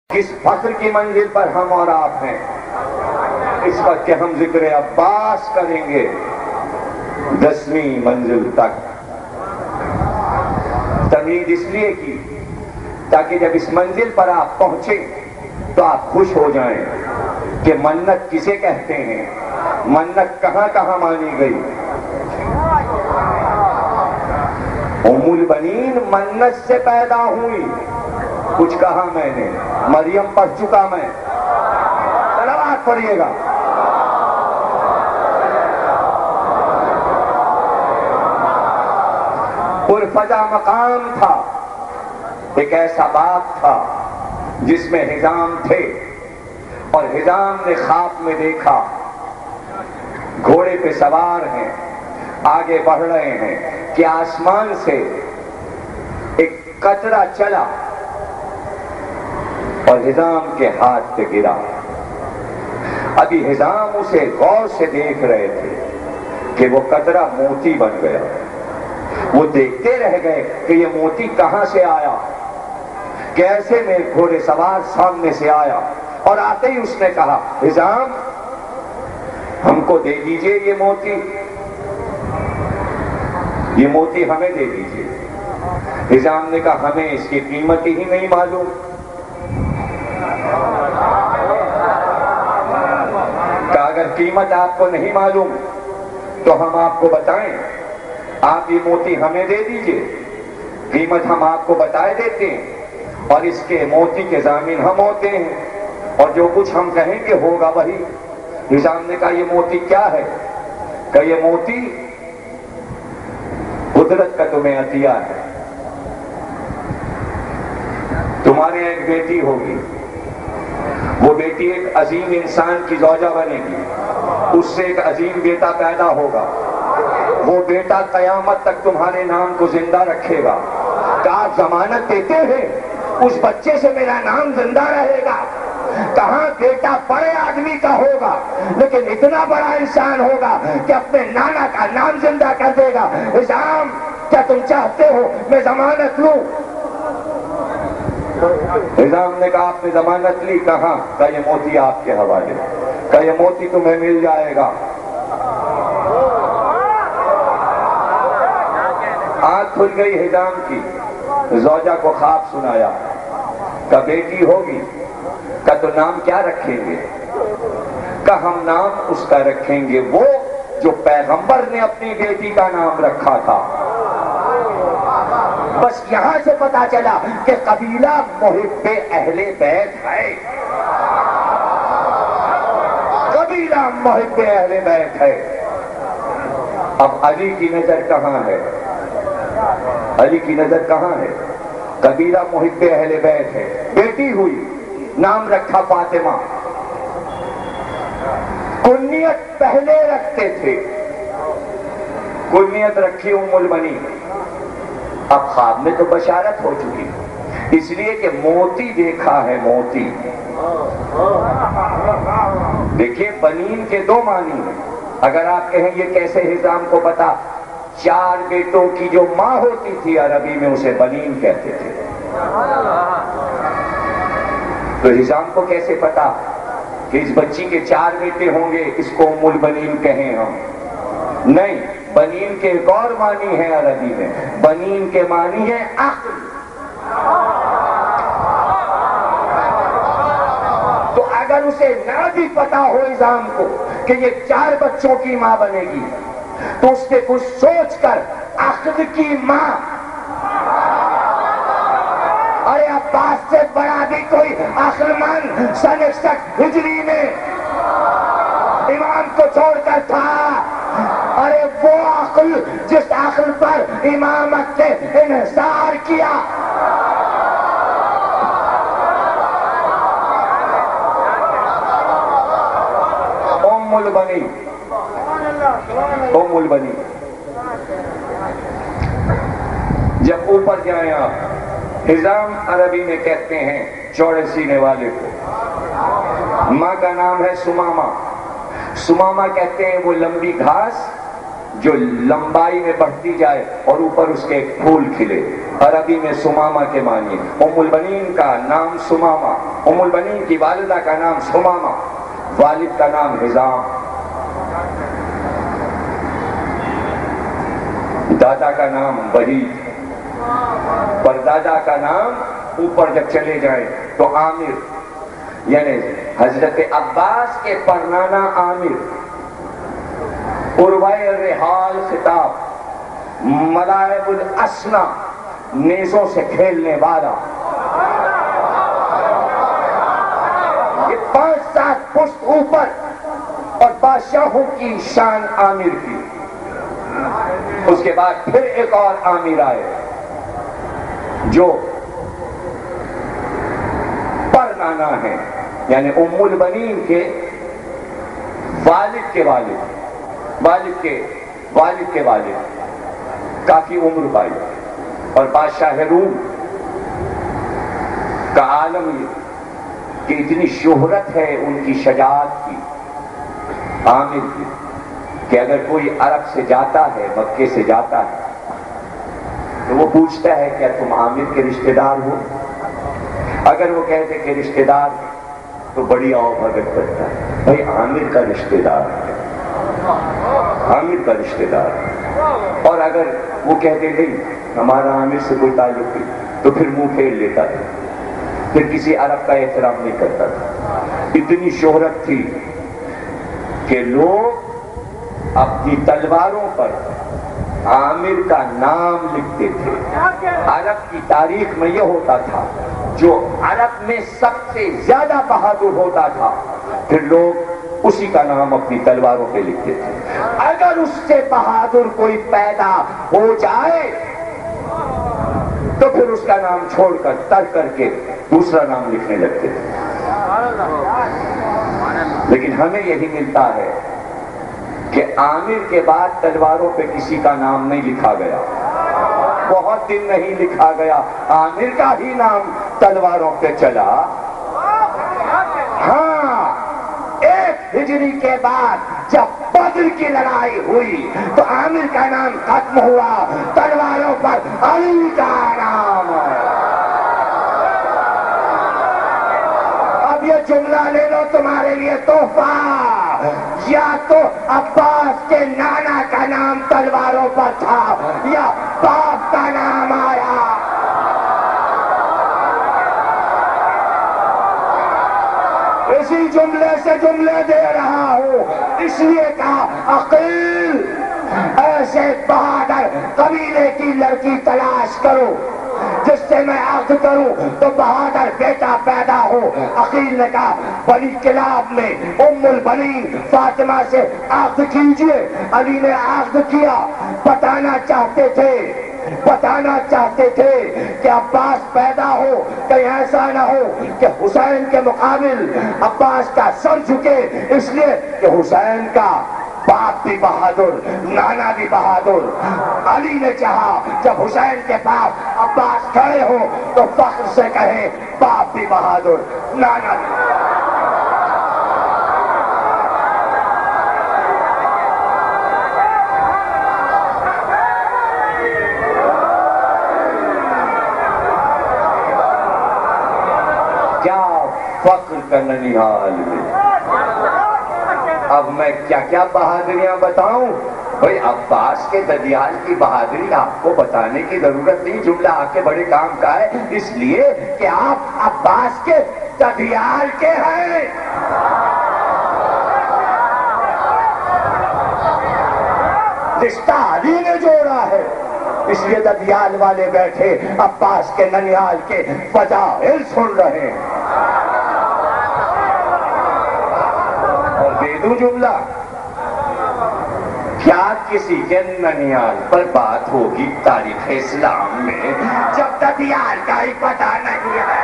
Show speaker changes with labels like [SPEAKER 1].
[SPEAKER 1] کس فخر کی منزل پر ہم اور آپ ہیں اس وقت کہ ہم ذکر عباس کریں گے 10ویں منزل تک۔ تمہید اس لیے کی تاکہ جب اس منزل پر آپ پہنچیں تو آپ خوش ہو جائیں کہ منت کسے کہتے ہیں، منت کہاں کہاں مانی گئی۔ ام البنین منت سے پیدا ہوئی، کچھ کہا میں نے، مریم پڑھ چکا میں، صلوات پڑھیے گا۔ پرفضا مقام تھا، ایک ایسا باغ تھا جس میں حزام تھے، اور حزام نے خواب میں دیکھا گھوڑے پہ سوار ہیں، آگے بڑھ رہے ہیں کہ آسمان سے ایک قطرہ چلا اور حزام کے ہاتھ پہ گرا۔ ابھی حزام اسے غور سے دیکھ رہے تھے کہ وہ قطرہ موتی بن گیا۔ وہ دیکھتے رہ گئے کہ یہ موتی کہاں سے آیا، کیسے میں گھوڑے سوار سامنے سے آیا، اور آتے ہی اس نے کہا حزام ہم کو دے دیجئے یہ موتی ہمیں دے دیجئے۔ حزام نے کہا ہمیں اس کی قیمت ہی نہیں معلوم۔ کہ اگر قیمت آپ کو نہیں معلوم تو ہم آپ کو بتائیں، آپ یہ موتی ہمیں دے دیجئے، قیمت ہم آپ کو بتائے دیتے ہیں، اور اس کے موتی کے ضامن ہم ہوتے ہیں، اور جو کچھ ہم کہیں کہ ہوگا وہی۔ حزام نے کہا یہ موتی کیا ہے؟ کہ یہ موتی قدرت کا تمہیں عطیہ ہے، تمہارے ایک بیٹی ہوگی، وہ بیٹی ایک عظیم انسان کی زوجہ بنے گی، اس سے ایک عظیم بیٹا پیدا ہوگا، وہ بیٹا قیامت تک تمہارے نام کو زندہ رکھے گا۔ کہا ضمانت دیتے ہیں اس بچے سے میرا نام زندہ رہے گا؟ کہاں بیٹا بڑے آدمی کا ہوگا لیکن اتنا بڑا انسان ہوگا کہ اپنے نانا کا نام زندہ کر دے گا۔ حزام کیا تم چاہتے ہو میں ضمانت لوں؟ حزام نے کہا آپ نے ضمانت لی؟ کہاں؟ کہ یہ موتی آپ کے حوالے، کہ یہ موتی تمہیں مل جائے گا۔ آنکھ کھل گئی حزام کی، زوجہ کو خواب سنایا کہ بیٹی ہوگی، کہ تو نام کیا رکھیں گے؟ کہ ہم نام اس کا رکھیں گے وہ جو پیغمبر نے اپنی بیٹی کا نام رکھا تھا۔ بس یہاں سے پتا چلا کہ قبیلہ محب اہل بیت ہے، قبیلہ محب اہل بیت ہے۔ اب علی کی نظر کہاں ہے؟ علی کی نظر کہاں ہے؟ قبیلہ محب اہل بیت ہے، بیٹی ہوئی، نام رکھا فاطمہ۔ کنیت پہلے رکھتے تھے، کنیت رکھی ام البنین۔ اب خواب میں تو بشارت ہو چکی، اس لیے کہ موتی دیکھا ہے، موتی۔ دیکھیے بنین کے دو معنی ہیں۔ اگر آپ کہیں یہ کیسے حزام کو پتا؟ 4 بیٹوں کی جو ماں ہوتی تھی عربی میں اسے بنین کہتے تھے، تو حزام کو کیسے پتا کہ اس بچی کے 4 بیٹے ہوں گے، اس کو ام البنین کہیں ہم؟ نہیں، بنین کے ایک اور معنی ہے عربی میں، بنین کے معنی ہے عقل۔ تو اگر اسے نہ بھی پتا ہو حزام کو کہ یہ 4 بچوں کی ماں بنے گی، تو اس نے کچھ سوچ کر عقل کی ماں، ارے عباس سے بڑا بھی کوئی عقل مند سن 61 ہجری میں امام کو چھوڑ کر تھا۔ ارے وہ عقل جس عقل پر امامت نے انحصار کیا۔ ام البنین، ام البنین۔ جب اوپر جائیں آپ، حزام عربی میں کہتے ہیں چوڑے سینے والے کو۔ ماں کا نام ہے سمامہ۔ سمامہ کہتے ہیں وہ لمبی گھاس جو لمبائی میں بڑھتی جائے اور اوپر اس کے ایک پھول کھلے۔ عربی میں سمامہ کے معنی، ام البنین کا نام سمامہ، ام البنین کی والدہ کا نام سمامہ، والد کا نام حزام، دادا کا نام وحید، پردادا کا نام اوپر جب چلے جائیں تو عامر، یعنی حضرت عباس کے پرنانا عامر، عروہ الرحال خطاب، ملائب الاسنا نیزوں سے کھیلنے والا، یہ 5-7 پشت اوپر، اور بادشاہوں کی شان عامر کی۔ اس کے بعد پھر ایک اور عامر آئے جو پرنانا ہے، یعنی ام البنین کے والد کے والد، والد کے والد کے والد، کافی عمر پائی، اور بادشاہ روم کا عالم یہ کہ اتنی شہرت ہے ان کی شجاعت کی، عامر کی، کہ اگر کوئی عرب سے جاتا ہے، مکے سے جاتا ہے، تو وہ پوچھتا ہے کیا تم عامر کے رشتہ دار ہو؟ اگر وہ کہتے کہ رشتہ دار تو بڑی آؤ بھگت کرتا ہے، بھائی عامر کا رشتہ دار ہے، عامر کا رشتہ دار ہے۔ اور اگر وہ کہتے نہیں ہمارا عامر سے کوئی تعلق نہیں، تو پھر منہ پھیر لیتا تھا، پھر کسی عرب کا احترام نہیں کرتا تھا۔ اتنی شہرت تھی کہ لوگ اپنی تلواروں پر عامر کا نام لکھتے تھے۔ عرب کی تاریخ میں یہ ہوتا تھا، جو عرب میں سب سے زیادہ بہادر ہوتا تھا، پھر لوگ اسی کا نام اپنی تلواروں پہ لکھتے تھے۔ اگر اس سے بہادر کوئی پیدا ہو جائے تو پھر اس کا نام چھوڑ کر ترک کر کے دوسرا نام لکھنے لگتے تھے۔ لیکن ہمیں یہی ملتا ہے کہ عامر کے بعد تلواروں پہ کسی کا نام نہیں لکھا گیا، بہت دن نہیں لکھا گیا، عامر کا ہی نام تلواروں پہ چلا۔ ہاں، 1 ہجری کے بعد جب بدر کی لڑائی ہوئی تو عامر کا نام ختم ہوا، تلواروں پر علی کا نام۔ اب یہ جملہ لے لو تمہارے لیے تحفہ، یا تو عباس کے نانا کا نام تلواروں پر تھا یا باپ کا نام آیا۔ اسی جملے سے جملے دے رہا ہوں، اس لیے کہا عقیل، ایسے بہادر قبیلے کی لڑکی تلاش کرو جس سے میں عقد کروں تو بہادر بیٹا پیدا ہو۔ عقیل نے کہا بنی کلاب میں ام البنین فاطمہ سے عقد کیجئے۔ علی نے عقد کیا، بتانا چاہتے تھے کہ عباس پیدا ہو، کہیں ایسا نہ ہو کہ حسین کے مقابل عباس کا سر جھکے، اس لیے کہ حسین کا باپ بھی بہادر، نانا بھی بہادر۔ علی نے چاہا جب حسین کے باپ عباس کھڑے ہو تو فخر سے کہے باپ بھی بہادر، نانا بھی بہادر۔ کیا فخر کا ننھیال میں، اب میں کیا کیا بہادریاں بتاؤں؟ بھئی عباس کے ددیال کی بہادری آپ کو بتانے کی ضرورت نہیں، جملہ آپ کے بڑے کام کا ہے، اس لیے کہ آپ عباس کے ددیال کے ہیں۔ رشتہ علی نے جوڑا ہے، اس لیے ددیال والے بیٹھے عباس کے ننھیال کے فضائل سن رہے ہیں۔ اور دے دوں جملہ، کیا کسی کے ننھیال پر بات ہوگی تاریخ اسلام میں جب ددیال کا ہی پتہ نہیں ہے؟